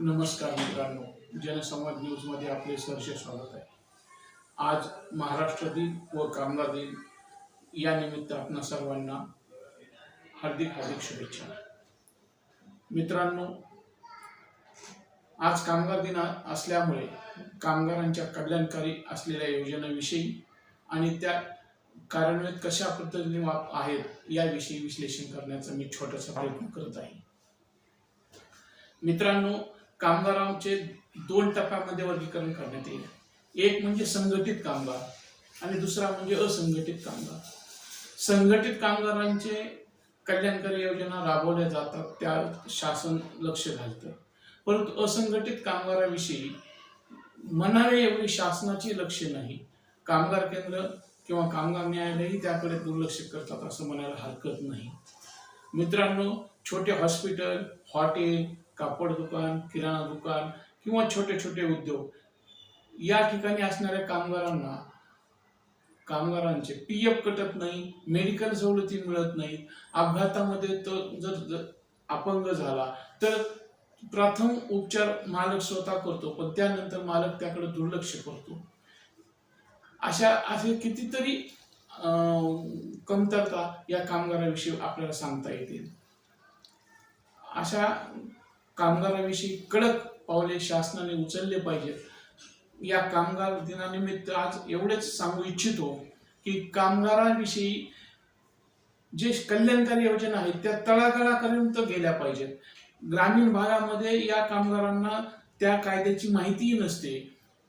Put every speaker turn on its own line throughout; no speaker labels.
नमस्कार मित्रांनो, जनसंवाद न्यूजमध्ये आपले सहर्ष स्वागत आहे। आज महाराष्ट्र दिन व कामगार दिन या निमित्त आपणा सर्वांना हार्दिक हार्दिक शुभेच्छा। मित्रांनो, आज कामगार दिन असल्यामुळे कामगारांच्या कल्याणकारी असलेल्या योजनांविषयी आणि त्या कार्यान्वित कशा पद्धतीने आहेत याविषयी विश्लेषण करण्याचा मी छोटासा प्रयत्न करत आहे। मित्रांनो, कामगारांचे 2 टप्प्यामध्ये वर्गीकरण करण्यात येईल। एक म्हणजे संघटित कामगार आणि दुसरा म्हणजे असंघटित कामगार। संघटित कामगारांचे कल्याणकारी योजना राबवल्या जातात, त्या शासन लक्ष घालतं, परंतु असंघटित कामगाराविषयी म्हणावे एवढी शासनाची लक्ष नाही। कामगार केंद्र किंवा कामगार न्यायालयही त्याकडे दुर्लक्ष करतात असं म्हणायला हरकत नाही। मित्रांनो, छोटे हॉस्पिटल, हॉटेल, कापड दुकान, किराणा दुकान किंवा छोटे छोटे उद्योग या ठिकाणी असणाऱ्या कामगारांचे पीएफ कटत नाही, मेडिकल सवलती मिळत नाहीत। अपघातामध्ये तो जर अपंग झाला तर प्रथम उपचार मालक स्वतः करतो, पण त्यानंतर मालक त्याकडे दुर्लक्ष करतो। असे कितीतरी कमतरता या कामगाराविषयी आपल्याला सांगता येतील। अशा कामगाराविषयी कडक पावले शासनाने उचलले पाहिजेत। या कामगार दिनानिमित्त आज एवढेच सांगू इच्छितो की कामगारांविषयी जे कल्याणकारी योजना आहेत त्या तळागाळापर्यंत गेल्या पाहिजेत। ग्रामीण भागामध्ये या कामगारांना त्या कायद्याची माहितीही नसते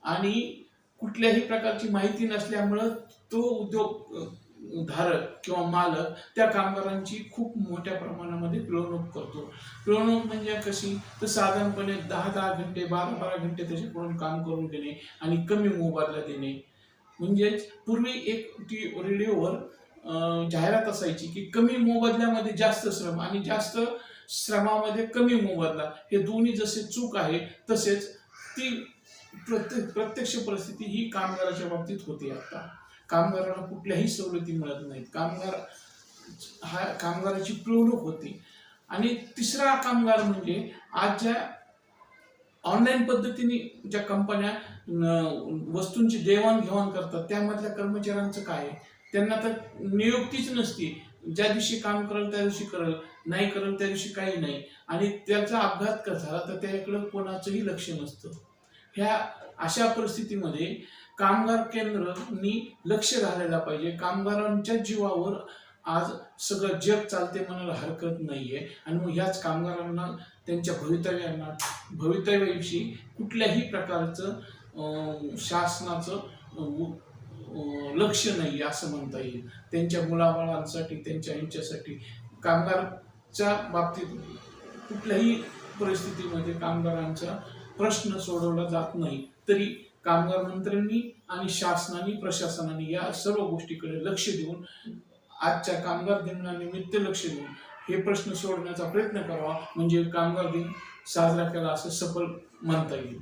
आणि कुठल्याही प्रकारची माहिती नसल्यामुळे तो उद्योगधारक किंवा मालक त्या कामगारांची खूप मोठ्या प्रमाणामध्ये पिळवणूक करतो। पिळवणूक म्हणजे कशी, तर साधारणपणे 10-10 घंटे 12-12 घंटे त्याच्याकडून काम करून घेणे आणि कमी मोबदला देणे। म्हणजेच पूर्वी एक रेडिओवर जाहिरात असायची की कमी मोबदल्यामध्ये जास्त श्रम आणि जास्त श्रमामध्ये कमी मोबदला, हे दोन्ही जसे चूक आहे तसेच ती प्रत्यक्ष परिस्थिती ही कामगाराच्या बाबतीत होते। आता कामगारांना कुठल्याही सवलती मिळत नाहीत, कामगाराची पिळवणूक होती। आणि तिसरा कामगार म्हणजे आज ज्या ऑनलाईन पद्धतीने ज्या कंपन्या वस्तूंची देवाणघेवाण करतात त्यामधल्या कर्मचाऱ्यांचं काय, त्यांना तर नियुक्तीच नसते। ज्या दिवशी काम करेल त्या दिवशी करेल, नाही करेल त्या दिवशी काही नाही, आणि त्याचा अपघात झाला तर त्याकडे कोणाचंही लक्ष नसतं। ह्या अशा परिस्थितीमध्ये कामगार केंद्रांनी लक्ष घालायला पाहिजे। कामगारांच्या जीवावर आज सगळं जग चालते म्हणायला हरकत नाहीये, आणि मग ह्याच कामगारांना त्यांच्या भवितव्याविषयी कुठल्याही प्रकारचं शासनाचं लक्ष नाही असं म्हणता येईल। त्यांच्या मुलाबाळांसाठी, त्यांच्या ह्यांच्यासाठी कामगारच्या बाबतीत कुठल्याही परिस्थितीमध्ये कामगारांचा प्रश्न सोडवला जात नाही, तरी कामगार मंत्र्यांनी आणि शासनाने, प्रशासनाने या सर्व गोष्टीकडे लक्ष देऊन आजच्या कामगार दिनानिमित्त लक्ष देऊन हे प्रश्न सोडवण्याचा प्रयत्न करावा, म्हणजे कामगार दिन साजरा केला असं सफल म्हणता येईल।